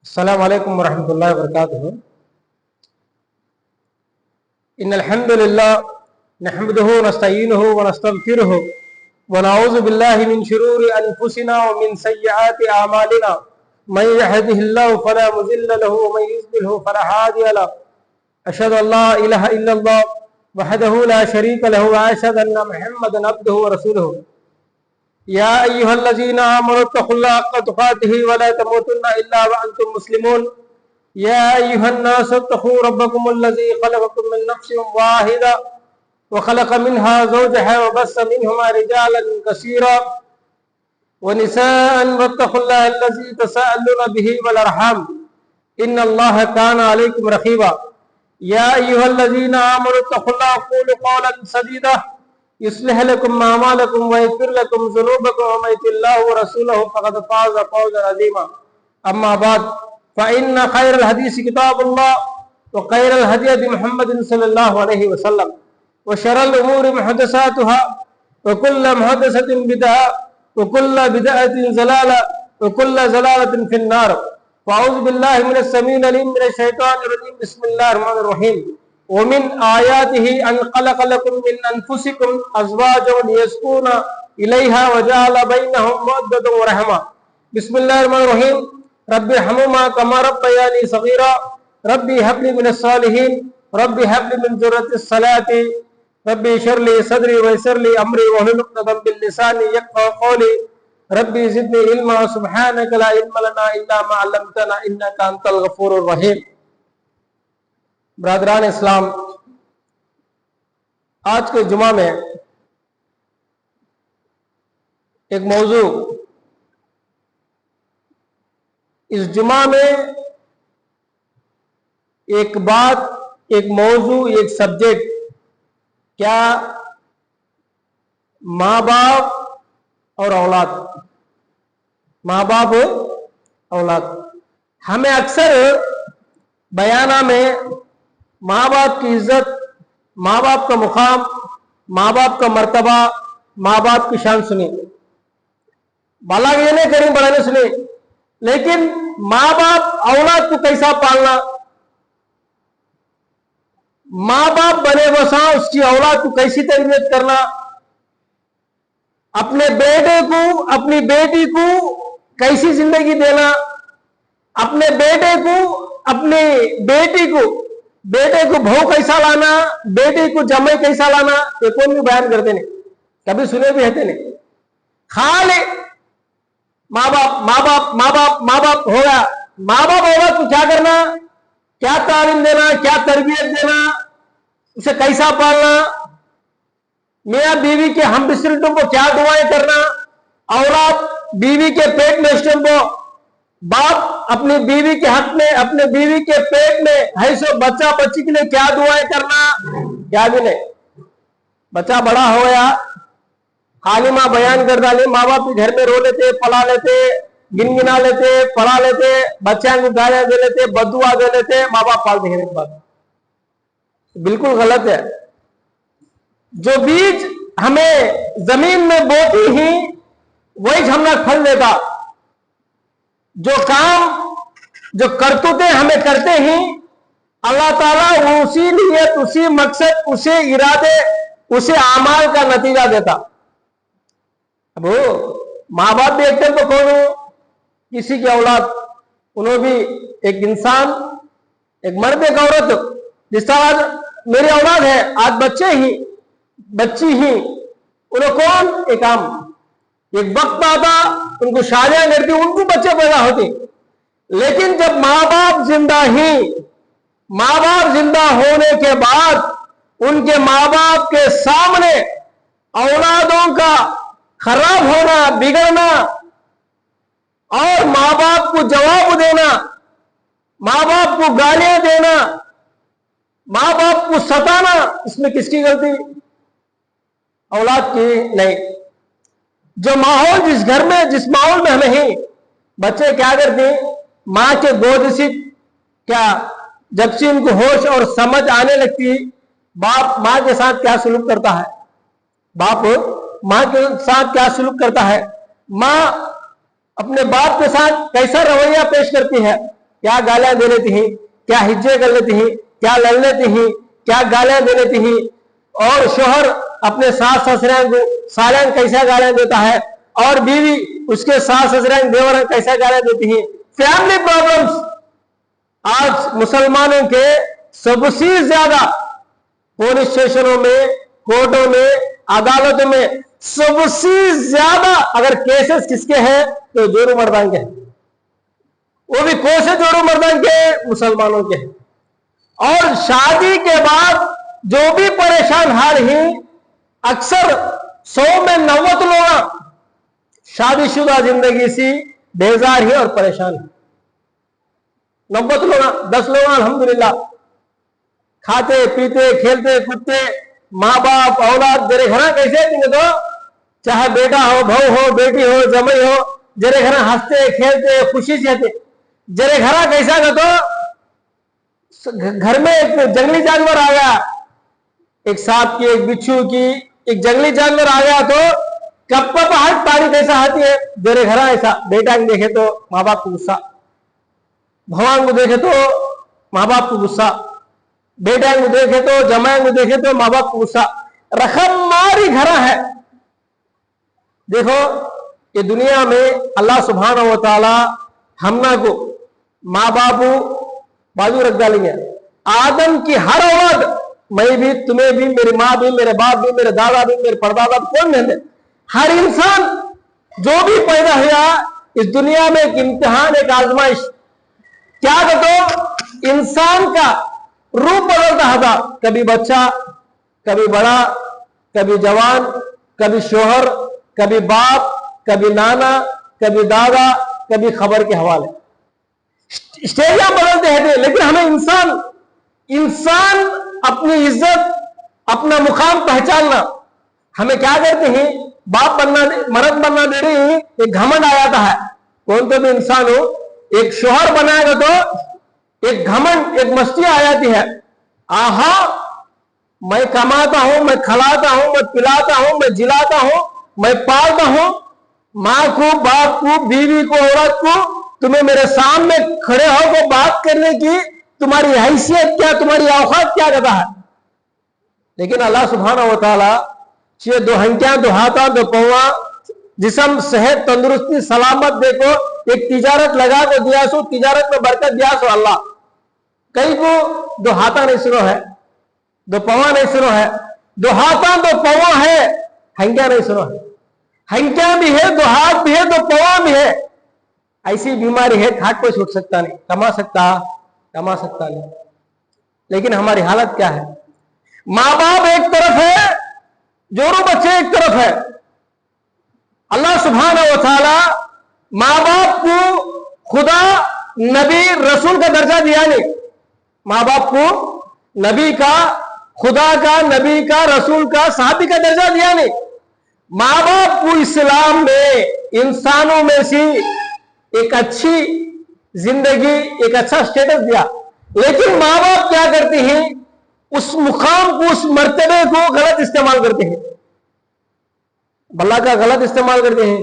अस्सलामु अलैकुम वरहमतुल्लाहि वबरकातुहू। इन्नल हम्दुलिल्लाह नहमदुहु व नस्तईनुहु व नस्तगफिरुहु व नऊज़ु बिल्लाहि मिन शुरूरि अनफुसिना व मिन सय्यिआति अमालिना मन यहदिहिल्लाहु फला मुज़िल्ल लहु व मन युज़लिल्हु फला हादिय लहु। अशहदु अल्ला इलाहा इल्लल्लाह वहदहु ला शरीक लहु व अशहदु अन्ना मुहम्मदन अब्दुहु व रसूलुहु। या अय्युहल्लज़ीना आमनुत्तक़ुल्लाह हक़्क़ तुक़ातिही व ला तमूतुन्ना इल्ला व अंतुम मुस्लिमून। या अय्युहन्नासु इत्तक़ू रब्बकुमुल्लज़ी ख़लक़कुम मिन नफ़्सिन वाहिदा व ख़लक़ मिन्हा ज़ौजहा व बस्स मिन्हुमा रिजालन कसीरा व निसाअन वत्तक़ुल्लाह अल्लज़ी तसाअलूना बिही वल अर्हाम इन्नल्लाह काना अलैकुम रक़ीबा। या अय्युहल्लज़ीना आमनुत्तक़ुल्लाह क़ूलू क़ौलन सदीदा युस्लिह लकुम अमालकुम व यग़फिर लकुम ज़ुनूबकुम व मन युति'ल्लाह व रसूलहु फ़क़द फ़ाज़ फ़ौज़न अज़ीमा। अम्मा बाद फ़इन्न ख़ैरल हदीस किताबुल्लाह व ख़ैरल हदी मुहम्मदिन सल्लल्लाहु अलैहि वसल्लम व शर्रल उमूरि मुहदसातुहा व कुल्लु मुहदसतिन बिदअह व कुल्लु बिदअतिन ज़लाला व कुल्लु ज़लालतिन फ़िन्नार। फ़अऊज़ु बिल्लाहि मिनश समीइल अलीम मिनश शैतानिर रजीम। बिस्मिल्लाहिर रहमानिर रहीम। व मिन आयातिही अन ख़लक़ लकुम मिन अनफुसिकुम अज़वाजन लियस्कुना इलैहा व जअल बैनहुम मवद्दतन व रहमा। बिस्मिल्लाहिर रहमानिर रहीम। रब्बि इरहमुमा कमा रब्बयानी सग़ीरा। रब्बि हब ली मिनस सालिहीन। रब्बि हब ली मिन ज़ुर्रियतिस सलाती। रब्बि इश्रह ली सदरी व यस्सिर ली अमरी वहलुल उक़दतम मिन लिसानी यफ़क़हू क़ौली। रब्बि ज़िदनी इल्मा सुब्हानका ला इल्मा लना इल्ला मा अल्लमतना इन्नका अंतल गफ़ूरुर रहीम। ब्रादरान इस्लाम, आज के जुमा में एक मौजू, इस जुमा में एक बात, एक मौजू, एक सब्जेक्ट, क्या माँ बाप और औलाद, माँ बाप औलाद। हमें अक्सर बयाना में माँ बाप की इज्जत, माँ बाप का मुकाम, माँ बाप का मर्तबा, माँ बाप की शान सुनी, भला ये नहीं करी बढ़ाने सुने, लेकिन माँ बाप औलाद को कैसा पालना, माँ बाप बने बसा उसकी औलाद को कैसी तरबियत करना, अपने बेटे को, अपनी बेटी को कैसी जिंदगी देना, अपने बेटे को, अपनी बेटी को, बेटे को बहू कैसा लाना, बेटी को जमाई कैसा लाना, ये कौन भी बयान करते नहीं, कभी सुने भी रहते नहीं। खाली माँ बाप माँ बाप माँ बाप माँ बाप हो गया। माँ बाप औलाद को क्या करना, क्या तालीम देना, क्या तरबियत देना, उसे कैसा पालना, मियाँ बीवी के हम बिस्रिटों को क्या दुआएं करना, औलाद बीवी के पेट में इस टाइम को, बाप अपनी बीवी के हक में, अपने बीवी के पेट में है सो बच्चा बच्ची के लिए क्या दुआएं करना, क्या भी नहीं। बच्चा बड़ा हो गया, खाली माँ बयान कर डाली, माँ बाप के घर में रो लेते, पला लेते, गिनगिना लेते, पढ़ा लेते, बच्चा को गालियां दे लेते, बदुआ दे लेते, माँ बाप पाल देने के बाद। बिल्कुल गलत है। जो बीज हमें जमीन में बोती ही वही हमने फल देता। जो काम, जो करतूते हमें करते ही अल्लाह ताला उसी नियत, उसी मकसद, उसे इरादे, उसे आमाल का नतीजा देता। अब माँ बाप भी एक टाइम तो कौन हो, किसी की औलाद, उन्होंने भी एक इंसान, एक मर्द, एक औरत, जिस तरह आज मेरी औलाद है, आज बच्चे ही, बच्ची ही, उन्हें कौन एक काम, एक वक्त आता उनको शादियां करती, उनको बच्चे पैदा होते, लेकिन जब माँ बाप जिंदा ही, माँ बाप जिंदा होने के बाद उनके माँ बाप के सामने औलादों का खराब होना, बिगड़ना और माँ बाप को जवाब देना, माँ बाप को गालियां देना, माँ बाप को सताना, इसमें किसकी गलती? औलाद की नहीं। जो माहौल, जिस घर में, जिस माहौल में हमें ही बच्चे क्या करते, माँ के गोद से क्या, जब से उनको होश और समझ आने लगती, बाप माँ के साथ क्या सलूक करता है, बाप माँ के साथ क्या सलूक करता है, माँ अपने बाप के साथ कैसा रवैया पेश करती है, क्या गालियां दे लेती हैं, क्या हिज्जे कर लेती हैं, क्या लड़ लेती हैं, क्या गालियां दे लेती हैं। और शोहर अपने सास ससुराल को सालन कैसा गालियां देता है, और बीवी उसके सास ससुराल देवर कैसा गालियां देती है। फैमिली प्रॉब्लम्स आज मुसलमानों के सबसे ज्यादा पुलिस स्टेशनों में, कोर्टों में, अदालतों में सबसे ज्यादा अगर केसेस किसके हैं तो जोरू मर्दान के हैं, वो भी कौन से जोरू मर्दान के, मुसलमानों के हैं। और शादी के बाद जो भी परेशान हाल ही, अक्सर 100 में 90 लोग शादीशुदा जिंदगी से बेजार ही और परेशान है। 90 लोग, 10 लोग अल्हम्दुलिल्लाह खाते पीते खेलते कूदते, माँ बाप औलाद जरे घर कैसे दिन तो, चाहे बेटा हो, बहू हो, बेटी हो, जमई हो, जरे घर हंसते खेलते खुशी से रहते। जरे घर कैसा तो घर में एक जंगली जानवर आ गया, एक सांप की, एक बिच्छू की, एक जंगली जानवर आ गया तो कब हट पानी कैसा आती है, जरे घर ऐसा। बेटा को देखे तो माँ बाप को गुस्सा, भगवान को देखे तो माँ बाप को गुस्सा, बेटा को देखे तो, जमाई को देखे तो माँ बाप को गुस्सा। रकम मारी घर है। देखो ये दुनिया में अल्लाह सुब्हानहू व तआला हमना को माँ बापू बाजू रख डालेंगे। आदम की हर औलाद, मैं भी, तुम्हें भी, मेरी माँ भी, मेरे बाप भी, मेरे दादा भी, मेरे परदादा भी, कौन नहीं, हर इंसान जो भी पैदा हुआ इस दुनिया में एक इम्तिहान, एक आजमाइश। क्या तो इंसान का रूप बदलता था, कभी बच्चा, कभी बड़ा, कभी जवान, कभी शोहर, कभी बाप, कभी नाना, कभी दादा, कभी खबर के हवाले। स्टेजियां बदलते हैं, लेकिन हमें इंसान अपनी इज्जत, अपना मुकाम पहचानना, हमें क्या करते हैं, बाप बनना, मर्द बनना दे रही है, एक घमंड आ जाता है। कौन तो भी इंसान हो, एक शोहर बनाएगा तो एक घमंड, एक मस्ती आ जाती है। आहा, मैं कमाता हूं, मैं खिलाता हूं, मैं पिलाता हूं, मैं जिलाता हूं, मैं पालता हूं, माँ को, बाप को, बीवी को, औरत को। तुम्हें मेरे सामने खड़े होकर बात करने की तुम्हारी हैसियत क्या, तुम्हारी औकात क्या कहता है। लेकिन अल्लाह सुब्हानहू व तआला ये दो हंकियां, दो हाथा, दो पौवा, जिसम, सेहत, तंदुरुस्ती, सलामत देखो, एक तिजारत लगा को दिया सो, तिजारत में बरकत दिया सो अल्लाह। कई को दो हाथा नहीं सुनो है, दो पौवा नहीं सुनो है, दो हाथा दो पौवा है, हंकिया नहीं सुनो है। हंकिया भी है, दो हाथ भी है, दो पौवा भी है। ऐसी बीमारी है, खाट कोई छूट सकता नहीं, कमा सकता नहीं। लेकिन हमारी हालत क्या है, माँ बाप एक तरफ है, जोरों बच्चे एक तरफ है। अल्लाह सुब्हानहू व तआला माँ बाप को खुदा, नबी, रसूल का दर्जा दिया नहीं। माँ बाप को नबी का, खुदा का, नबी का, रसूल का, साहबी का दर्जा दिया नहीं। माँ बाप को इस्लाम में इंसानों में से एक अच्छी जिंदगी, एक अच्छा स्टेटस दिया। लेकिन माँ बाप क्या करते हैं, उस मुकाम को, उस मर्तबे को गलत इस्तेमाल करते हैं, भला का गलत इस्तेमाल करते हैं।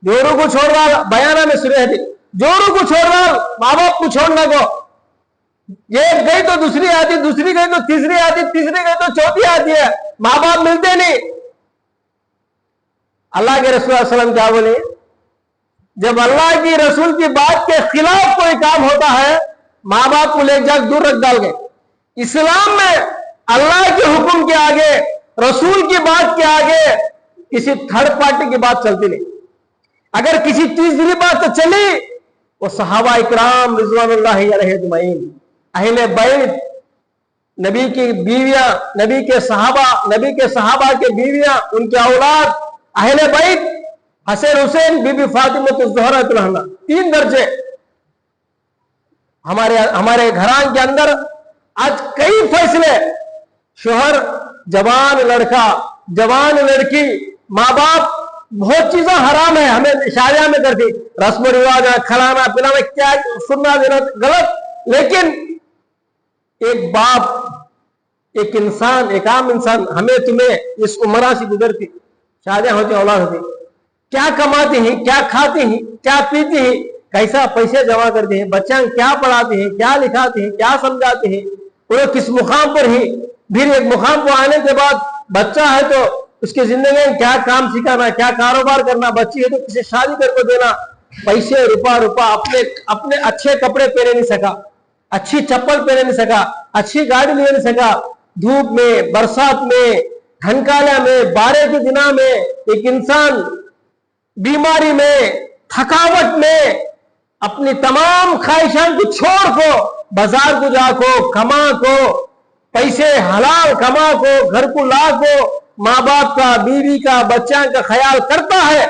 जोरों को छोड़ रहा, बयाना में सुने थे, जोरों को छोड़ रहा, माँ बाप को छोड़ना को, ये गई तो दूसरी आती, दूसरी गई तो तीसरी आती, तीसरी गई तो चौथी आती है, माँ बाप मिलते नहीं। अल्लाह के रसूल सल्लल्लाहु अलैहि वसल्लम क्या बोले, जब अल्लाह की रसूल की बात के खिलाफ कोई काम होता है, माँ बाप को ले जाकर दूर रख डाल गए। इस्लाम में अल्लाह के हुक्म के आगे, रसूल की बात के आगे किसी थर्ड पार्टी की बात चलती नहीं। अगर किसी तीसरी बात तो चली, वो सहाबा इकराम रिज़वानुल्लाहि अलैहिम अजमईन, अहले बैत, नबी की बीवियां, नबी के सहाबा के बीवियां, उनके औलाद, अहले बैत, हसन हुसैन, बीबी फातिमा ज़हरा, 3 दर्जे। हमारे घरान के अंदर आज कई फैसले, शोहर, जवान लड़का, जवान लड़की, माँ बाप, बहुत चीजें हराम है, हमें शादियां में करती, रस्म रिवाज, खिलाना पिलाना, क्या सुनना देना गलत। लेकिन एक बाप, एक इंसान, एक आम इंसान, हमें तुम्हें इस उम्र से गुजरती, शादियां होती, औलाद होती, क्या कमाती हैं, क्या खाती हैं, क्या पीती हैं, कैसा पैसे जमा करते हैं, बच्चा क्या पढ़ाते हैं, क्या लिखाते हैं, क्या समझाते हैं, वो किस मुकाम पर है। फिर एक मुकाम को आने के बाद बच्चा है तो उसकी जिंदगी में क्या काम सिखाना, क्या कारोबार करना, बच्ची है तो किसी शादी करके देना, पैसे रुपा रुपा अपने अपने अच्छे कपड़े पहने नहीं सका, अच्छी चप्पल पहने नहीं सका, अच्छी गाड़ी ले नहीं सका, धूप में, बरसात में, ठनकाला में, बारह के दिना में एक इंसान बीमारी में, थकावट में अपनी तमाम ख्वाहिशां को छोड़ को बाजार को जाको कमा को पैसे हलाल कमा को घर को ला को माँ बाप का, बीवी का, बच्चा का ख्याल करता है,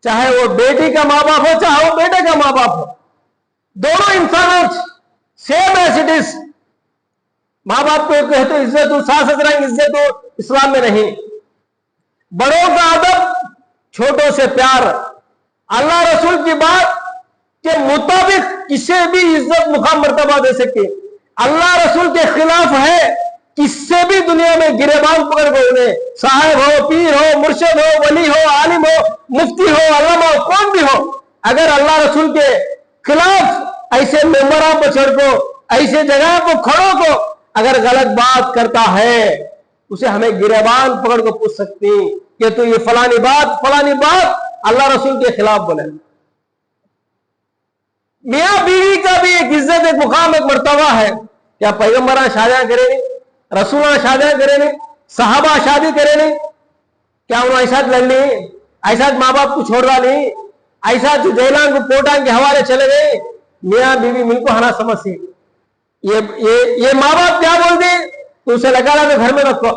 चाहे वो बेटी का माँ बाप हो चाहे वो बेटे का माँ बाप हो, दोनों इंसानों सेम एज इट इज। माँ बाप को कहते इज्जत हो, सास ससुरा की इज्जत हो, इस्लाम में नहीं। बड़ों का अदब, छोटों से प्यार, अल्लाह रसूल की बात के मुताबिक किसे भी इज्जत मुकाम मर्तबा दे सकते। अल्लाह रसूल के खिलाफ है किससे भी दुनिया में गिरेबान पकड़ को उन्हें, साहब हो, पीर हो, मुर्शिद हो, वली हो, आलिम हो, मुफ्ती हो, अल्लामा हो, कौन भी हो, अगर अल्लाह रसूल के खिलाफ ऐसे मेंबरों पर चढ़ को, ऐसे जगह को खड़ों को अगर गलत बात करता है उसे हमें गिरेबान पकड़ को पूछ सकती कि तू ये फलानी बात अल्लाह रसूल के खिलाफ बोले। मियाँ बीवी का भी एक इज्जत, एक मुकाम, एक मर्तबा है। क्या पैगंबरा शादियां करे नहीं, रसूला शादियां करे नहीं, सहाबा शादी करे नहीं, क्या उन्होंने ऐसा लड़ ली, ऐसा माँ बाप को छोड़ डाली, ऐसा जेलान को कोटांग के हवाले चले गए। मियाँ बीवी मिलको हना समझ ये माँ बाप क्या बोल दे तो उसे लगा रहा घर में रखो,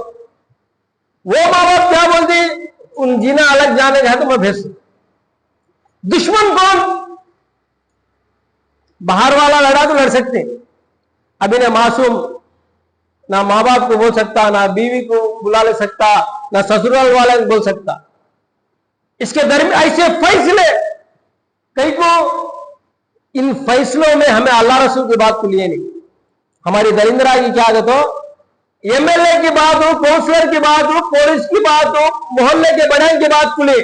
वो माँ बाप क्या बोल दे उन जीना अलग जाने का है तो मैं भेज। दुश्मन कौन? बाहर वाला लड़ा तो लड़ सकते, अभी ना मासूम ना माँ बाप को बोल सकता, ना बीवी को बुला ले सकता, ना ससुराल वाला को बोल सकता। इसके दरमियान ऐसे फैसले कई को, इन फैसलों में हमें अल्लाह रसूल की बात को लिए नहीं। हमारी दरिंदरा की क्या आदत हो, एमएलए की बात हो, काउंसलर की बात हो, पुलिस की बात हो, मोहल्ले के बड़े की बात को ले,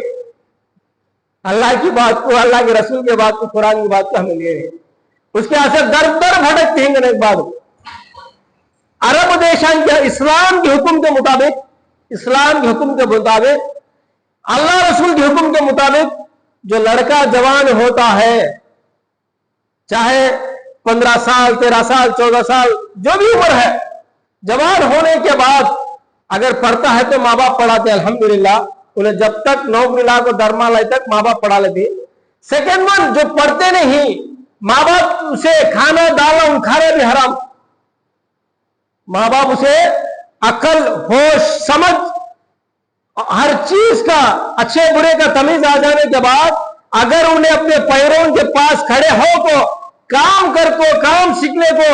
अल्लाह की बात को, अल्लाह के रसूल की बात को, कुरान की बात को हमें लिए नहीं। उसके असर दर दर भटकते हैं। एक बात, अरब देशांच्या इस्लाम के हुक्म के मुताबिक, इस्लाम के हुक्म के मुताबिक, अल्लाह रसूल के हुक्म के मुताबिक जो लड़का जवान होता है, चाहे 15 साल, 13 साल, 14 साल, जो भी उम्र है, जवान होने के बाद अगर पढ़ता है तो माँ बाप पढ़ाते, अल्हम्दुलिल्लाह। उन्हें जब तक नौकरी ला को दरमा लाए तक माँ बाप पढ़ा लेते। सेकेंड वन, जो पढ़ते नहीं, माँ बाप उसे खाना डालना, उन खाना भी हराम। माँ बाप उसे अकल, होश, समझ, हर चीज का, अच्छे बुरे का तमीज आ जाने के बाद अगर उन्हें अपने पैरों के पास खड़े हो को काम कर को, काम सीखने को,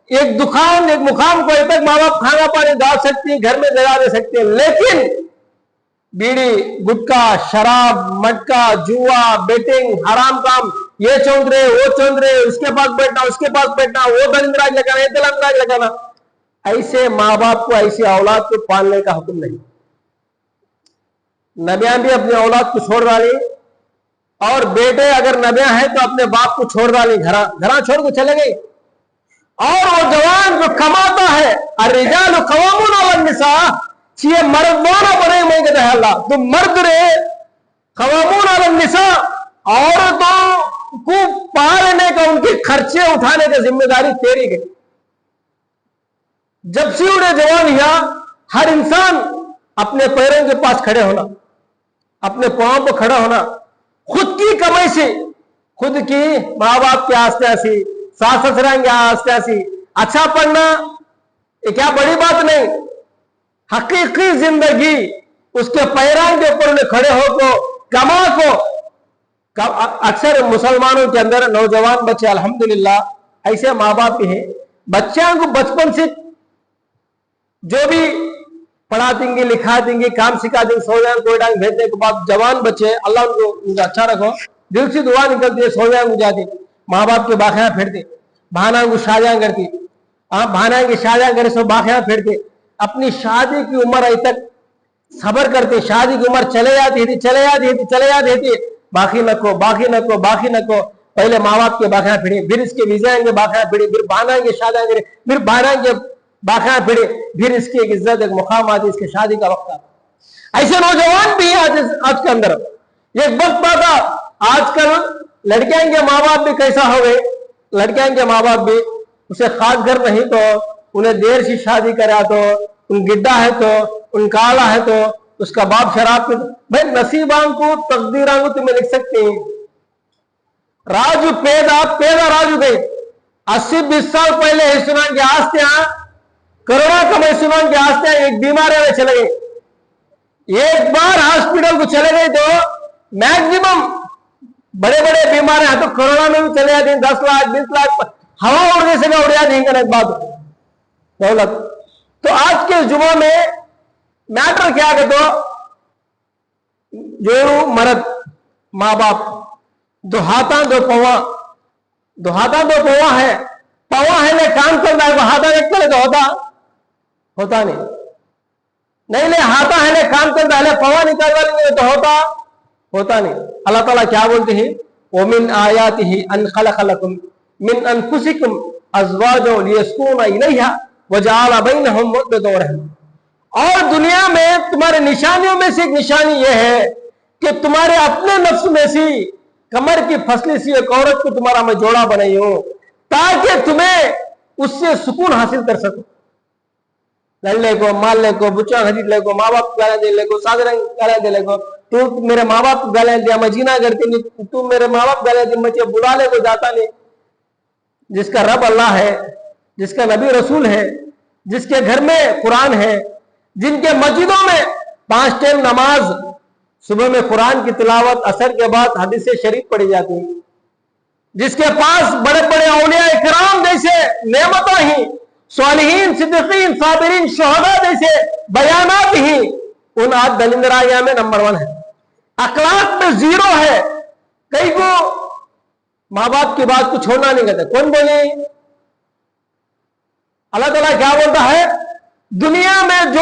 एक दुकान, एक मुकाम को तक माँ बाप खाना पानी डाल सकती हैं, घर में जगा दे सकते हैं। लेकिन बीड़ी, गुटखा, शराब, मटका, जुआ, बेटिंग, हराम काम, ये चौंधरे, वो चौंधरे, उसके पास बैठना, उसके पास बैठना, वो दलिंदराज लगाना, ये दलिंदराज लगाना, ऐसे माँ बाप को, ऐसी औलाद को पालने का हुक्म नहीं। नबियां भी अपनी औलाद को छोड़ डाली, और बेटे अगर नबियां हैं तो अपने बाप को छोड़ डाली, घरा छोड़ के चले गए। और वो जवान जो कमाता है, अर्रिजाल क़वामून अलन निसा, ये मर्दों बने मैं कहता है अल्लाह, तो मर्द रे क़वामून अलन निसा, औरतों को पालने का, उनके खर्चे उठाने का जिम्मेदारी तेरी गई। जब से उन्हें जवान हुआ, हर इंसान अपने पैरों के पास खड़े होना, अपने पांव पर खड़ा होना, खुद की कमाई से, खुद की माँ बाप के आस्ते सी, सास ससुरा के आस्ते सी, अच्छा पढ़ना ये क्या बड़ी बात नहीं। हकीकी जिंदगी उसके पैरों के ऊपर उन्हें खड़े हो को, कमा को। अक्सर मुसलमानों के अंदर नौजवान बच्चे अल्हम्दुलिल्लाह ऐसे माँ बाप भी हैं, बच्चों को बचपन से जो भी पढ़ा देंगे, लिखा देंगे, काम सिखा देंगे, सो जाए कोई डांग भेजने के बाद जवान बच्चे, अल्लाह उनको अच्छा रखो, दिल से दुआ निकलती है, सो जाए जाते, माँ बाप के बाखियां फेरते, भाना को शादियां करती, भाना की शादियां करे सो बाखियां फेरते, अपनी शादी की उम्र अभी तक सबर करते, शादी की उम्र चले जाती थी, बाकी नको पहले माँ बाप के बाखा फिरे, फिर इसके वीजा आएंगे बाखा फिरे, फिर बानाएंगे शादी आएंगे, फिर बानाएंगे बाखा फिरे, फिर इसकी एक इज्जत एक मुकाम आती, इसके शादी का वक्त आता। ऐसे नौजवान भी आज के अंदर एक वक्त आता। आजकल लड़कियां के माँ बाप भी कैसा हो गए, लड़कियां के माँ बाप भी उसे खास घर नहीं तो उन्हें देर से शादी करा, तो उन गिड्डा है तो उन काला है तो उसका बाप शराब पीता। भाई नसीबां को तकदीरां को तुम्हें लिख सकते हैं। राजू पेदा राजू गए 80-20 साल पहले हिस्सुना की आस्तियां करोड़ों कमाई सुना की आस्तियां एक बीमारी में चले गए। एक बार हॉस्पिटल को चले गए तो मैक्सिमम बड़े बड़े बीमारियां तो कोरोना में भी चले जाते हैं। 10 लाख 20 लाख हवा उड़ने से उड़ जाती है बात दौलत। तो आज के जुमा में मैटर क्या है, तो जोरू मरद माँ बाप दुहाता दो पवा है, पवा है ले काम करता है, हाथा एक करे तो होता नहीं ले हाथा है ले काम करता है, पवा निकालवा लेंगे तो होता नहीं। अल्लाह ताला क्या बोलते हैं, वमिन आयातिही अन खलक़लकुम मिन अनफुसिकुम अज़वाजन लियस्कुना इलैहा वजअल बैनहुम मवद्दतन व रहमा। और दुनिया में तुम्हारे निशानियों में से एक निशानी यह है कि तुम्हारे अपने नफ्स में से कमर की फसली सी एक औरत को तुम्हारा मैं जोड़ा बनाई हो, ताकि तुम्हें उससे सुकून हासिल कर सको। लड़ने को मारने को बुच्चा खरीद ले को माँ बाप गालियां दे ले को साधारण गालियां दे ले को, तू मेरे माँ बाप गालियां दिया मैं जीना करती नहीं, तू मेरे माँ बाप गालियां दी मुझे बुला ले को जाता नहीं। जिसका रब अल्लाह है, जिसका नबी रसूल है, जिसके घर में कुरान है, जिनके मस्जिदों में 5 टाइम नमाज सुबह में कुरान की तिलावत असर के बाद हदीस शरीफ पढ़ी जाती है, जिसके पास बड़े बड़े औलिया इकराम जैसे नेमतें ही, सालिहीन सिद्दीकीन साबिरीन शोहदा जैसे बयानात ही उन आज दलिंदराया में नंबर 1 है। अखलाक में 0 है। कई को माँ बाप की बात को छोड़ना नहीं कहते। कौन बोले? अल्लाह ताला क्या बोलता है, दुनिया में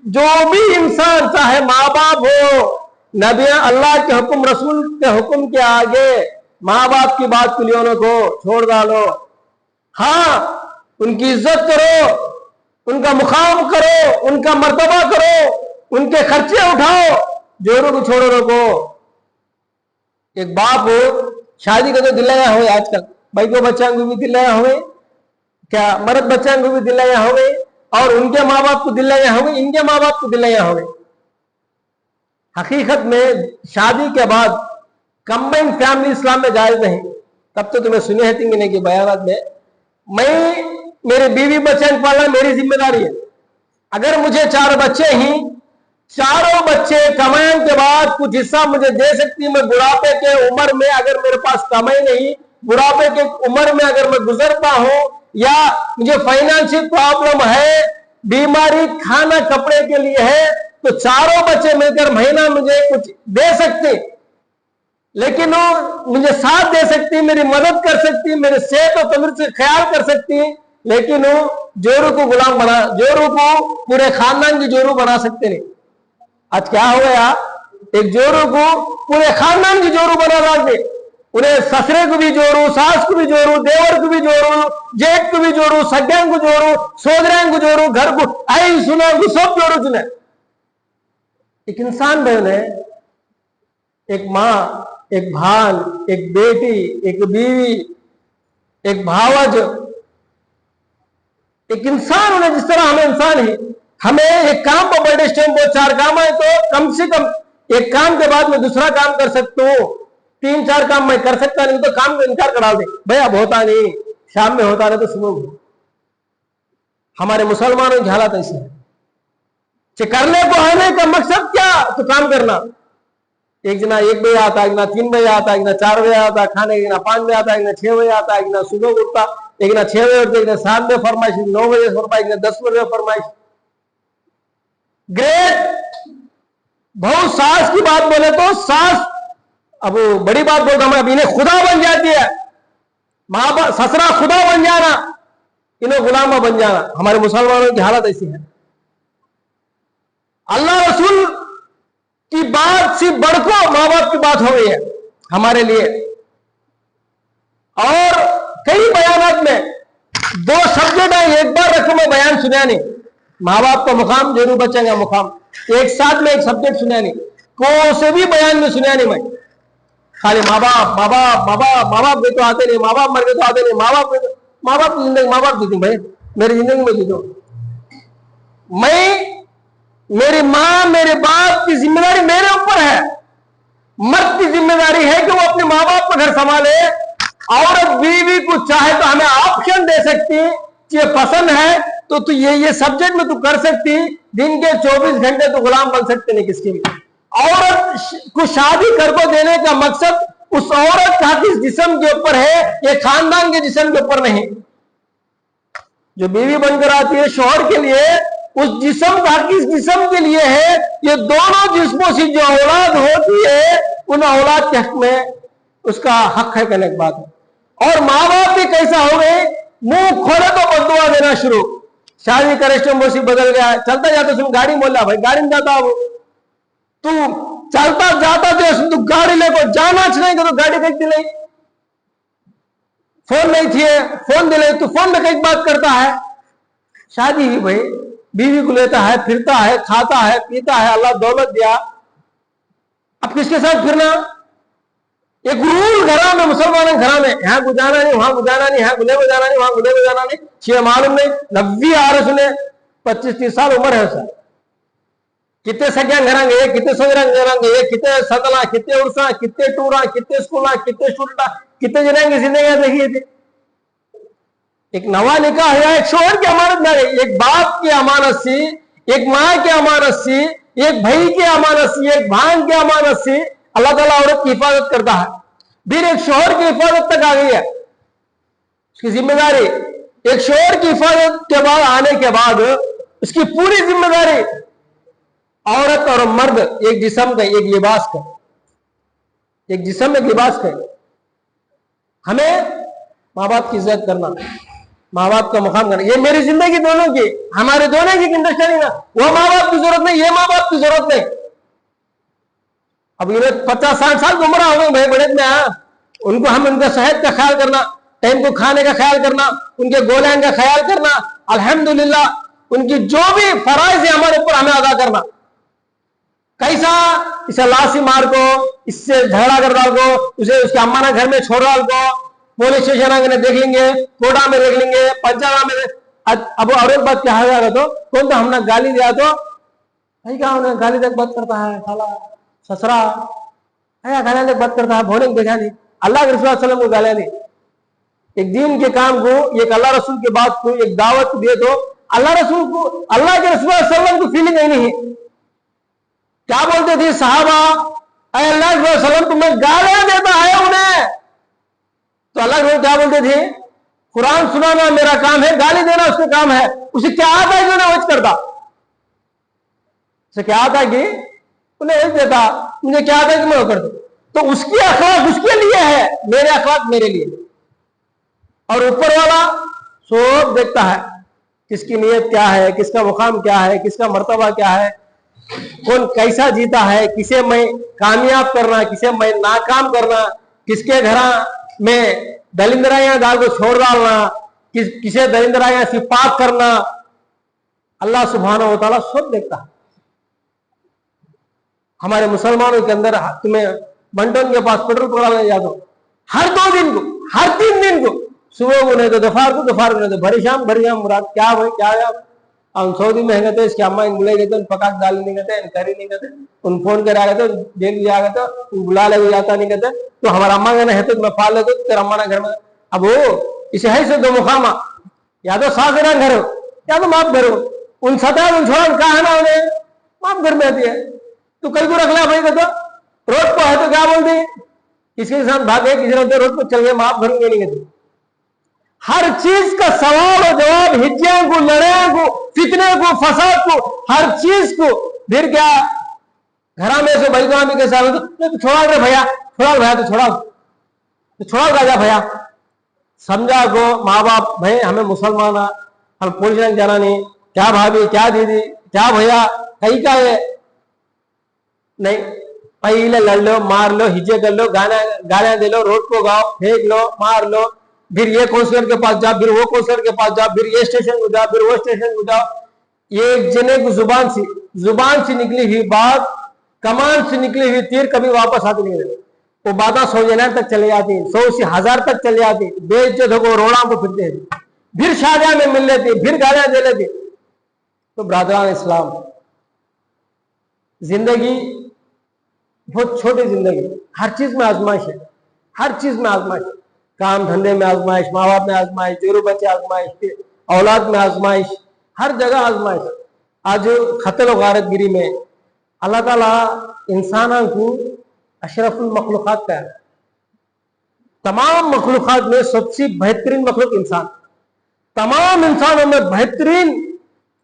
जो भी इंसान चाहे माँ बाप हो, नबी अल्लाह के हुक्म रसूल के हुक्म के आगे माँ बाप की बात कुलियों को छोड़ डालो। हाँ, उनकी इज्जत करो, उनका मुकाम करो, उनका मर्तबा करो, उनके खर्चे उठाओ, जोरों को छोड़ो रखो। एक बाप हो शादी का तो दिलाया हुए, आजकल भाई को बच्चा को भी दिलाया हुए, क्या मर्द बच्चा को भी दिलाया हुए, और उनके माँ बाप को दिलाया हुए, इनके माँ बाप को दिलाया हुए। हकीकत में शादी के बाद कंबाइंड फैमिली इस्लाम में जायज नहीं। तब तो तुम्हें सुने हैं तीन के बयान में, मैं मेरे बीवी बच्चे पालना मेरी जिम्मेदारी है। अगर मुझे 4 बच्चे ही, चारों बच्चे कमाने के बाद कुछ हिस्सा मुझे दे सकती, मैं बुढ़ापे के उम्र में अगर मेरे पास कमाई नहीं, बुढ़ापे के उम्र में अगर मैं गुजरता हूं, या मुझे फाइनेंशियल प्रॉब्लम है, बीमारी खाना कपड़े के लिए है, तो चारों बच्चे मिलकर महीना मुझे कुछ दे सकते, लेकिन वो मुझे साथ दे सकती, मेरी मदद कर सकती, मेरे सेहत और तंदुरुस्ती से ख्याल कर सकती, लेकिन वो जोरू को गुलाम बना, जोरू को पूरे खानदान की जोरू बना सकते नहीं। आज क्या हो गया, एक जोरू को पूरे खानदान की जोरू बना डालते, उन्हें ससुरे को भी जोरू, सास को भी जोरू, देवर को भी जोरू, जेठ को भी जोरू, सज्ञान को जोरू, सोदरान को जोरू, घर को आई सुना को सब जोरू चुने। एक इंसान बने, एक माँ, एक भान, एक बेटी, एक बीवी, एक भावज, एक इंसान होने जिस तरह हमें इंसान ही, हमें एक काम पर बर्थडे स्टैम्प पर 4 काम है तो कम से कम एक काम के बाद मैं दूसरा काम कर सकता हूँ, 3-4 काम मैं कर सकता नहीं तो काम को इनकार करा दे, भाई अब होता नहीं, शाम में होता नहीं तो सुबह। हमारे मुसलमानों की हालत ऐसी है, करने को आने का मकसद क्या, तो काम करना। एक जना 1 बजे आता, एक ना 3 बजे आता, एक ना 4 बजे आता, खाने एक ना 5 बजे आता, एक ना 6 बजे आता, एक ना सुबह उठता, एक ना 6 बजे उठते, एक ना 7 बजे फरमाइश, 9 बजे फरमाइश, 10 बजे फरमाइश। ग्रेट। बहुत सास की बात बोले तो सास, अब बड़ी बात बोलता हूं, अब इन्हें खुदा बन जाती है, माँ बाप ससुरा खुदा बन जाना, इन्हें गुलामा बन जाना। हमारे मुसलमानों की हालत ऐसी है। अल्लाह रसूल की बात से बढ़कर माँ बाप की बात हो गई है। हमारे लिए। और कई बयानात में दो सब्जेक्ट है, एक बार रखो मैं बयान सुना नहीं, माँ बाप का मुकाम जरूर बचेगा मुकाम, एक साथ में एक सब्जेक्ट सुना नहीं, को से भी बयान में सुना नहीं मैं, खाली माँ बाप माँ बाप माँ बाप माँ बाप भी तो आते नहीं, माँ बाप मर गए तो आते नहीं, माँ बाप की जिंदगी माँ बाप जीती भाई, मेरी जिंदगी में जीतो मैं, मेरी माँ मेरे बाप की जिम्मेदारी मेरे ऊपर है, मर्द की जिम्मेदारी है कि वो अपने माँ बाप का घर संभाले। औरत बीवी को चाहे तो हमें ऑप्शन दे सकती, ये पसंद है तो तू ये सब्जेक्ट में तू कर सकती, दिन के 24 घंटे तो गुलाम बन सकते नहीं किसकी भी। औरत को शादी कर को देने का मकसद उस औरत का किस जिस्म के ऊपर है, ये खानदान के जिस्म के ऊपर नहीं। जो बीवी बनकर आती है शौहर के लिए, उस जिस्म का किस जिस्म के लिए है, ये दोनों जिस्मों से जो औलाद होती है उन औलाद के हक में उसका हक है कहने की बात है। और माँ बाप भी कैसा हो गए, मुंह खोले तो बददुआ देना शुरू, शादी का रेस्टम मोसी बदल गया, चलता जाता सुन गाड़ी मोला भाई गाड़ी में जाता हो तू, चलता जाता जो तू गाड़ी लेकर जाना चाहिए तो गाड़ी देख दिलाई, फोन नहीं थी फोन दिलाई तू फोन में कई बात करता है। शादी ही भाई, बीवी को लेता है, फिरता है, खाता है, पीता है, अल्लाह दौलत दिया, अब किसके साथ फिरना। एक रूल घरा में, मुसलमान घरा में, यहाँ को जाना नहीं, वहां को जाना नहीं, यहाँ गुले को जाना नहीं, वहां गुले को जाना नहीं, छह मालूम नहीं, 90 आ रहे सुने, 25-30 साल उम्र है सर, कितने सज्ञा घरांगे, कितने सोजरा घरांगे, कितने सदला, कितने उर्सा, कितने टूरा, कितने स्कूला, कितने स्टूडेंटा, कितने जनाएंगे जिंदगी देखिए थे। एक नवा निकाह है, एक शोहर की अमानत ना रही, एक बाप की अमानत सी, एक माँ की अमानत सी, एक भाई की अमानत सी, एक भान की अमानत सी, अल्लाह ताला औरत की हिफाजत करता है। फिर एक शोहर की हिफाजत तक आ गई है उसकी जिम्मेदारी, एक शोहर की हिफाजत के बाद आने के बाद उसकी पूरी जिम्मेदारी औरत और मर्द एक जिस्म का, एक लिबास का, एक जिस्म एक लिबास का। हमें माँ बाप की इज्जत करना, माँ बाप का मुकाम करना, ये मेरी जिंदगी दोनों की, हमारे दोनों की अंडरस्टैंडिंग है। वो माँ बाप की जरूरत नहीं, ये माँ बाप की जरूरत नहीं। अब इन्हें 50-60 साल की उम्र हो गई भाई बड़े में, उनको हम उनका सेहत का ख्याल करना, टाइम को खाने का ख्याल करना, उनके गोलान का ख्याल करना, अल्हम्दुलिल्लाह उनकी जो भी फराइज है हमारे ऊपर हमें अदा करना। कैसा, इसे लाशी मार को, इससे झगड़ा कर डाल को, उसे उसके अम्मा ना घर में छोड़ डाल को, पुलिस स्टेशन आगे देख लेंगे, कोर्टा में देख लेंगे, पंचायत में। अब और एक बात क्या है तो कौन तो हमने गाली दिया तो भाई क्या उन्हें गाली तक बात करता है, साला ससरा गाली तक बात करता है, भोले को देखा नहीं, अल्लाह के रसूल सल्लल्लाहु अलैहि वसल्लम को गालियां नहीं। एक दिन के काम को, एक अल्लाह रसूल के बात को, एक दावत दिए तो अल्लाह रसूल को, अल्लाह के रसूल सल्लल्लाहु अलैहि वसल्लम को फीलिंग आई नहीं। क्या बोलते थे साहबा, अल्लाह के रसूल तुम्हें गालियां देता है उन्हें, तो अल्लाह के क्या बोलते थे, कुरान सुनाना मेरा काम है, गाली देना उसका काम है। उसे क्या आता है कि उन्हें वज करता, उसे क्या आता है कि उन्हें वज देता, मुझे क्या आता है कि मैं वो कर दूं। तो उसकी अखलाक उसके लिए है, मेरे अखलाक मेरे लिए। और ऊपर वाला सब देखता है किसकी नीयत क्या है, किसका मुकाम क्या है, किसका मर्तबा क्या है, कौन कैसा जीता है, किसे मैं कामयाब करना, किसे मैं नाकाम करना, किसके घर में दलिंदराइयां डाल को छोड़ डालना, किसे दलिंदराइयां से पाक करना, अल्लाह सुब्हानहू व तआला सब देखता है। हमारे मुसलमानों के अंदर तुम्हें बंटन के पास पेट्रोल पकड़ा जा दो, हर 2 दिन को, हर 3 दिन को, सुबह को नहीं तो दोपहर को नहीं तो भरी शाम मुराद क्या भाई क्या है। हम सऊदी में है इसके अम्मा इन बुलाए गए पकाक डाल नहीं कहते, करी नहीं कहते, उन फोन कर आ गए जेल भी आ गए तो बुला ले जाता नहीं कहते, तो हमारा अम्मा का है तो मैं पाल लेते तेरा अम्मा ना घर में। अब वो इसे है से दो मुखामा, या तो सासरा घर हो या तो माप घर हो, उन सदा उन छोड़ा कहा है ना उन्हें माप घर में आती है। तो कल को रख ला भाई कहते रोड पर है तो क्या बोलते किसी के साथ भागे, किसी ने रोड पर चल गए माप घर में नहीं कहते। हर चीज का सवाल और जवाब, हिज्जिया को, लड़ाई को, फितने को, फसाद को, हर चीज को। फिर क्या घर में से भाई को के साथ तो छोड़ा दे भैया, छोड़ा भैया तो छोड़ा राजा भैया, समझा को माँ बाप भाई हमें मुसलमान हम पुलिस जाना नहीं, क्या भाभी क्या दीदी क्या भैया कहीं का है नहीं, पहले लड़ लो, मार लो, हिज्जे कर लो, गाना दे लो, रोड को गाओ, फेंक लो, मार लो, फिर ये काउंसलर के पास जाओ, फिर वो काउंसलर के पास जाओ, फिर ये स्टेशन को जाओ, फिर वो स्टेशन को जाओ। ये एक जने की जुबान से निकली हुई बात, कमान से निकली हुई तीर कभी वापस आती नहीं है। वो बातें 100 जना तक चले जाती, 100 से 1000 तक चले जाती, बेइज्जत होकर रोड़ा को फिरते हैं, फिर शादियां में मिल लेती, फिर गालियां दे लेती। तो ब्रादरान इस्लाम, जिंदगी बहुत छोटी जिंदगी, हर चीज में आजमाइश है, हर चीज में आजमाइश, काम धंधे में आजमाइश, माँ बाप में आजमाइश, जोरू बच्चे आजमाइश, औलाद में आजमाइश, हर जगह आजमाइश। आज खतल गारतगिरी में अल्लाह ताला इंसानों को अशरफुल मखलूकात का है। तमाम मखलूकात में सबसे बेहतरीन मखलूक इंसान, तमाम इंसानों में बेहतरीन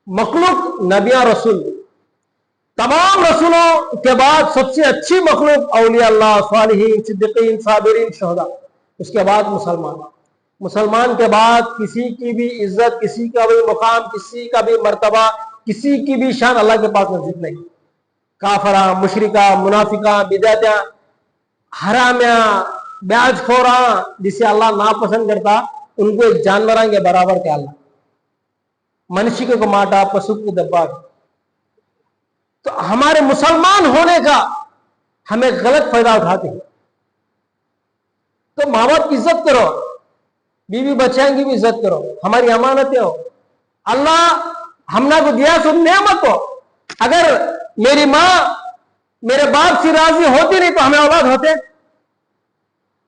मखलूक नबिया रसूल, तमाम रसूलों के बाद सबसे अच्छी मखलूक औलिया अल्लाह, सालिहीन, सिद्दीकीन, साबिरीन, शहदा, उसके बाद मुसलमान। मुसलमान के बाद किसी की भी इज्जत, किसी का भी मुकाम, किसी का भी मर्तबा, किसी की भी शान अल्लाह के पास नसीब नहीं। काफरा, मुशरिका, मुनाफिका, बिदअतिया, हरामिया, ब्याजखोरा, जिसे अल्लाह नापसंद करता, उनको एक जानवरों के बराबर के अल्लाह, मनुष्य को माटा, पशु को दब्बा। तो हमारे मुसलमान होने का हमें गलत फायदा उठाते हैं। तो माँ बाप की इज्जत करो, बीवी बच्चों की भी इज्जत करो, हमारी अमानतें हो, अल्लाह हमने को दिया सुन नेमत हो। अगर मेरी माँ मेरे बाप से राजी होती नहीं तो हमें औलाद होते।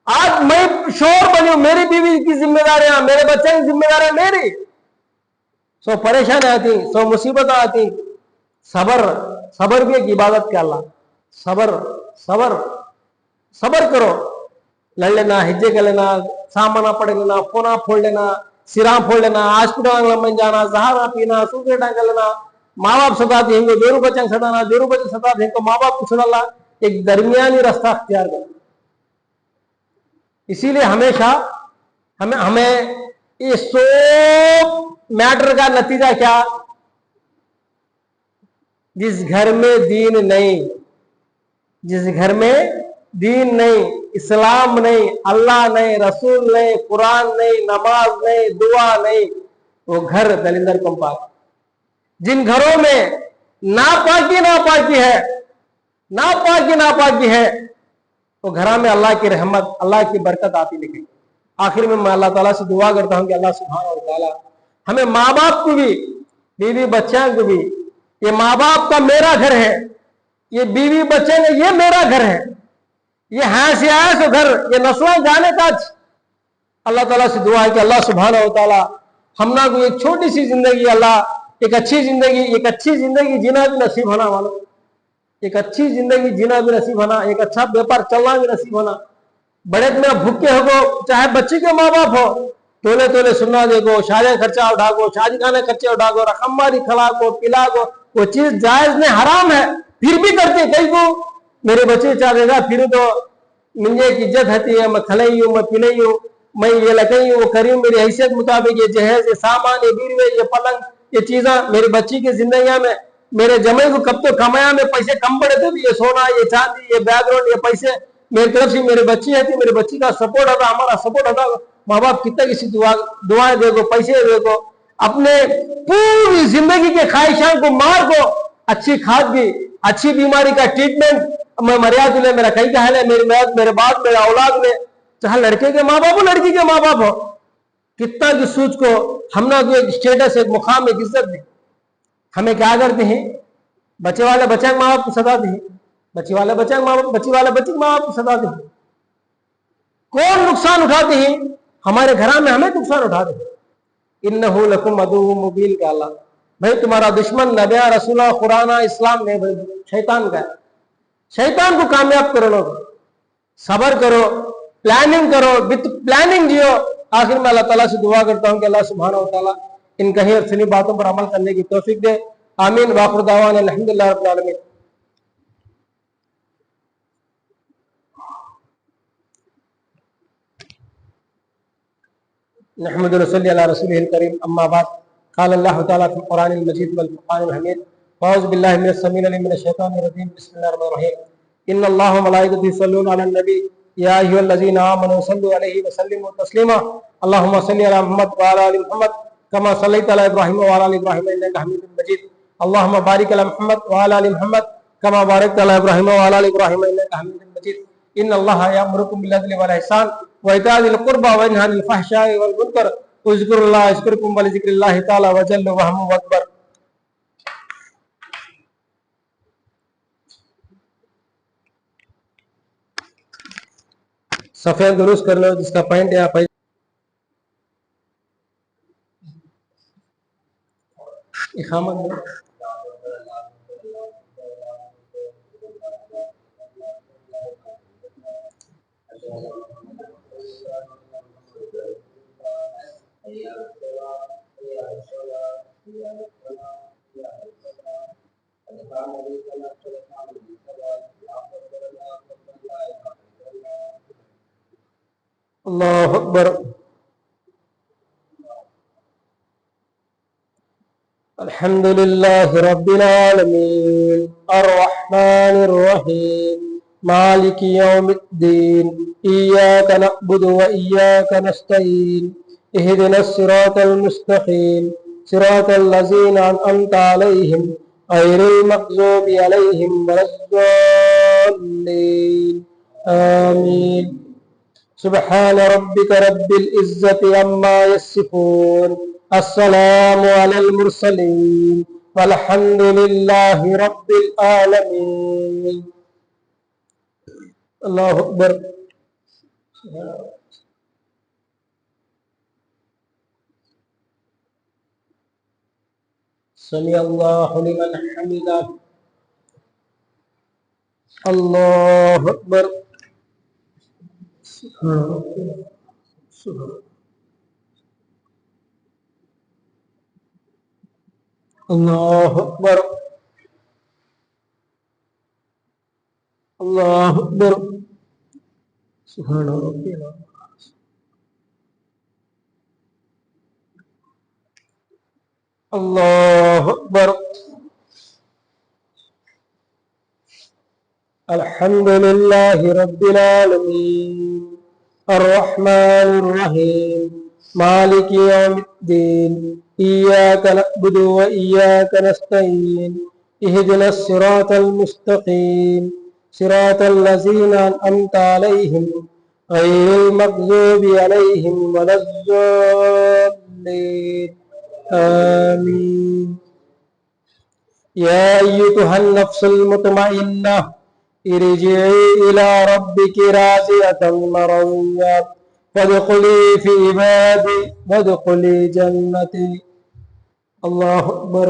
आज मैं शोर बनी हूं, मेरी बीवी की जिम्मेदारियां, मेरे बच्चे की जिम्मेदारियां मेरी। सो परेशानी आती, सो मुसीबत आती, सबर भी एक इबादत के अल्लाह, सबर करो, लड़ लेना, हिज्जे कर लेना, सामाना पड़ लेना, फोना फोड़ लेना, सिरा फोड़ लेना, हॉस्पिटल में जाना, सहारा पीना, सुगरेटा कर लेना, माँ बाप सताते हैं, जोरू बच्चे सताना, जोरू बच्चे सताते हैं तो माँ बाप को छुड़ाना, एक दरमियानी रास्ता अख्तियार करना। इसीलिए हमेशा हमें ये सब मैटर का नतीजा क्या, जिस घर में दीन नहीं, जिस घर में दीन नहीं, इस्लाम नहीं, अल्लाह नहीं, रसूल नहीं, कुरान नहीं, नमाज नहीं, दुआ नहीं, वो घर दलिंदर कंपाक। जिन घरों में नापाकी है तो घरों में अल्लाह की रहमत, अल्लाह की बरकत आती नहीं। आखिर में मैं अल्लाह ताला से दुआ करता हूं कि अल्लाह सुब्हानहू व तआला हमें माँ बाप को भी, बीवी बच्चों को भी, ये माँ बाप का मेरा घर है, ये बीवी बच्चे ने ये मेरा घर है, ये है से आया सो घर, ये नस्लों जाने का। अल्लाह ताला से दुआ है कि अल्लाह सुब्हानहू व तआला हमना को एक छोटी सी जिंदगी, अल्लाह एक अच्छी जिंदगी जीना भी नसीब होना वाला, एक अच्छी जिंदगी जीना भी नसीब होना, एक अच्छा व्यापार चलना भी नसीब होना। बड़े में भूखे हो, चाहे बच्चे के माँ बाप हो, तोले तोले सुनना देखो, शादी खर्चा उठाओ, शादी खाने खर्चे उठाओ, रकमवारी खिलाओ, पिलाओ, वो चीज जायज नहीं, हराम है, फिर भी करते। कई को मेरे बच्चे चाहेगा, फिर तो मुझे की इज्जत होती है, मैं खलाई हूँ, मैं पिलाई हूँ, मैं ये लकई हूँ, करी हूँ, मेरी हैसियत मुताबिक ये जहेज, ये सामान, ये बीरवे, ये पलंग, ये चीजा मेरी बच्ची की जिंदगी में, मेरे जमे को कब तो कमाया में पैसे कम पड़े थे, ये सोना, ये चांदी, ये बैकग्राउंड, ये पैसे मेरी तरफ से मेरी बच्ची है थी, मेरी बच्ची का सपोर्ट होता, हमारा सपोर्ट होता। माँ बाप कितना किसी दुआएं देखो, पैसे देखो, अपने पूरी जिंदगी के ख्वाहिशां को मार को अच्छी खाद की, अच्छी बीमारी का ट्रीटमेंट, मैं मर्याद ले, मेरा कहीं का है, मेरे बाप, मेरा औलाद में, चाहे लड़के के माँ बाप हो, लड़की के माँ बाप हो, कितना की सोच को हमने को एक स्टेटस, एक मुकाम, एक इज्जत दी। हमें क्या करते हैं, बच्चे वाले बच्चे के माँ बाप को सताते हैं, बच्ची वाले बच्चे के माँ बाप को सताते हैं। कौन नुकसान उठाते हैं, हमारे घर में हमें नुकसान उठाते हैं। इन्नहु लकुम अदुव्वुम मुबीन का अल्लाह, भाई तुम्हारा दुश्मन नबिया, रसूला, कुरान, इस्लाम ने, शैतान का है। शैतान को कामयाब करो, लोग सबर करो, प्लानिंग करो, विद प्लानिंग जियो। आखिर में अल्लाह ताला से दुआ करता हूं कि अल्लाह सुब्हानहू व तआला इन कहीं और सुनी बातों पर अमल करने की तौफीक दे। आमीन। वाखिर दावाना अल्हम्दुलिल्लाहि रब्बिल आलमीन। नहमदु व नसल्ली अला रसूलिहिल करीम, अम्मा बाद। क़ाल अल्लाहु तआला फ़िल क़ुरानिल मजीद वल फ़ुरक़ानिल हमीद। अऊज़ु बिल्लाहि मिनश समीइल अलीम मिनश शैतानिर रजीम। बिस्मिल्लाहिर रहमानिर रहीम। इन्नल्लाह व मलाइकतहु युसल्लूना अलन नबी या अय्युहल्लज़ीना आमनू सल्लु अलैहि व सल्लिमू तस्लीमा अल्लाहुम्मा सल्लि अला मुहम्मद व अला आलि मुहम्मद कमा सल्लैता अला इब्राहीम व अला आलि इब्राहीम इन्नका हमीदुम मजीद अल्लाहुम्मा बारिक अला मुहम्मद व अला आलि मुहम्मद कमा बारकता अला इब्राहीम व अला आलि इब्राहीम इन्नका हमीदुम मजीद इन्नल्लाह यअमुरुकुम बिल अदलि वल इहसान व इताइ ज़िल कुर्बा व यनहा अनिल फहशाइ वल मुनकर वज़्कुरुल्लाह यज़कुरुकुम व लिज़िक्रिल्लाहि तआला व जल्ल व अहम्मु अकबर। सफ़े दुरुस्त कर लो जिसका पॉइंट या इकामत में अल्लाहु अकबर। अल्हम्दुलिल्लाहि रब्बिल आलमीन अर्रहमानिर रहीम मालिकि यौमिद्दीन इय्याका नअबुदु व इय्याका नस्तईन इहदिनस सिरातल मुस्तकीम सिरातल लज़ीना अनअमता अलैहिम गैरिल मग़ज़ूबि अलैहिम वलद्दाल्लीन आमीन। सुब्हान रब्बिक रब्बिल इज़्ज़ति अम्मा यसिफून अस्सलामु अलल मुरसलीन वल्हम्दुलिल्लाहि रब्बिल आलमीन। अल्लाहु अकबर। समी अल्लाहु लिमन हमिदा। अल्लाहु अकबर। अल्लाहु अकबर। अल्लाहु अकबर। सुभान रब्बिल अल्लाहु अकबर। अल्हम्दुलिल्लाहि रब्बिल आलमीन अर्रहमानिर रहीम मालिकि यौमिद्दीन इय्याका नअबुदु व इय्याका नस्तईन इहदिनस सिरातल मुस्तकीम सिरातल लज़ीना अनअमता अलैहिम गैरिल मग़ज़ूबि अलैहिम वलद्दाल्लीन आमीन। या अय्युहन नफ्सुल मुतमइन्ना इरजिई इला रब्बिकी राज़ियतन मरज़िया फदखुली फी इबादी वदखुली जन्नती। अल्लाहु अकबर।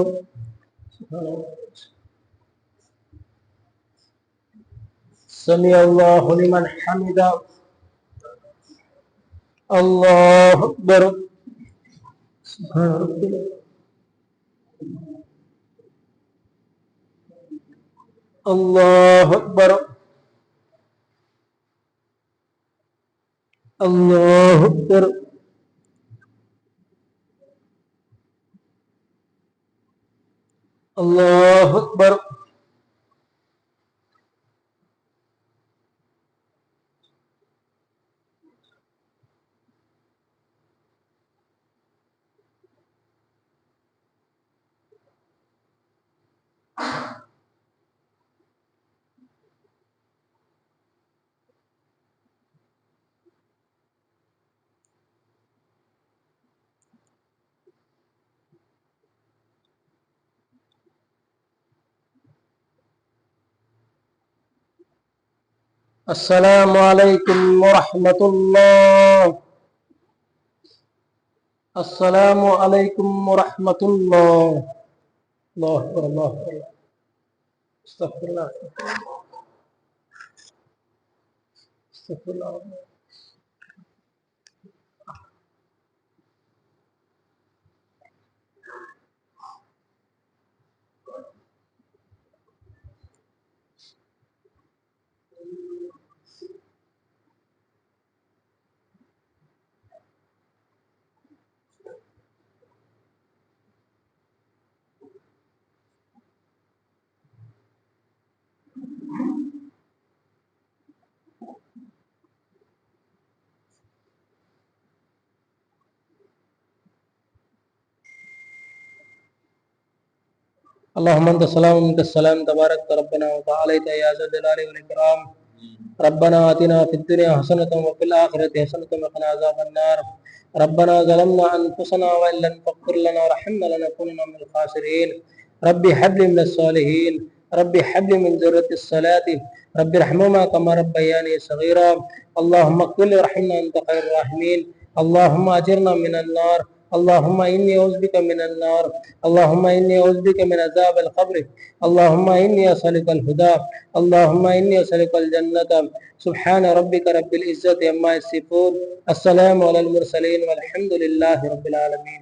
समी अल्लाहु लिमन हमिदा। अल्लाहु अकबर। सुभान रब्बिल अल्लाहु अकबर। अल्लाहु अकबर। अल्लाहु अकबर। अस्सलामु अलैकुम व रहमतुल्लाह। अस्सलामु अलैकुम व रहमतुल्लाह। अल्लाहु अकबर। अल्लाहु अकबर। अस्तगफिरुल्लाह। अस्तगफिरुल्लाह। अल्लाहुम्मा अंता सलाम मिनका सलाम तबारक रब्बना व तआलैता या ज़ल जलाली वल इकराम। रब्बना आतिना फिद दुनिया हसनतन व फिल आखिरति हसनतन व क़िना अज़ाबन्नार। रब्बना ज़लमना अनफुसना व इन लम तग़फिर लना व तरहमना लनकूनन्ना मिनल ख़ासिरीन। रब्बि हब ली मिनस सालिहीन, रब्बि हब ली मिन ज़ुर्रियतिस सलाती, रब्बि इरहम्हुमा कमा रब्बयानी सग़ीरा। अल्लाहुम्मा इग़फिर वरहमना अंता खैरुर राहिमीन। अल्लाहुम्मा अजिरना मिनन नार। अल्लाहुम्मा इन्नी औज़ु बिका मिनन नार। अल्लाहुम्मा इन्नी औज़ु बिका मिन अज़ाबिल क़ब्र। अल्लाहुम्मा इन्नी असअलुकल हुदा। अल्लाहुम्मा इन्नी असअलुकल जन्नत। सुब्हान रब्बिका रब्बिल इज़्ज़ति अम्मा यसिफून। अस्सलामु अलल मुरसलीन वल्हम्दुलिल्लाहि रब्बिल आलमीन।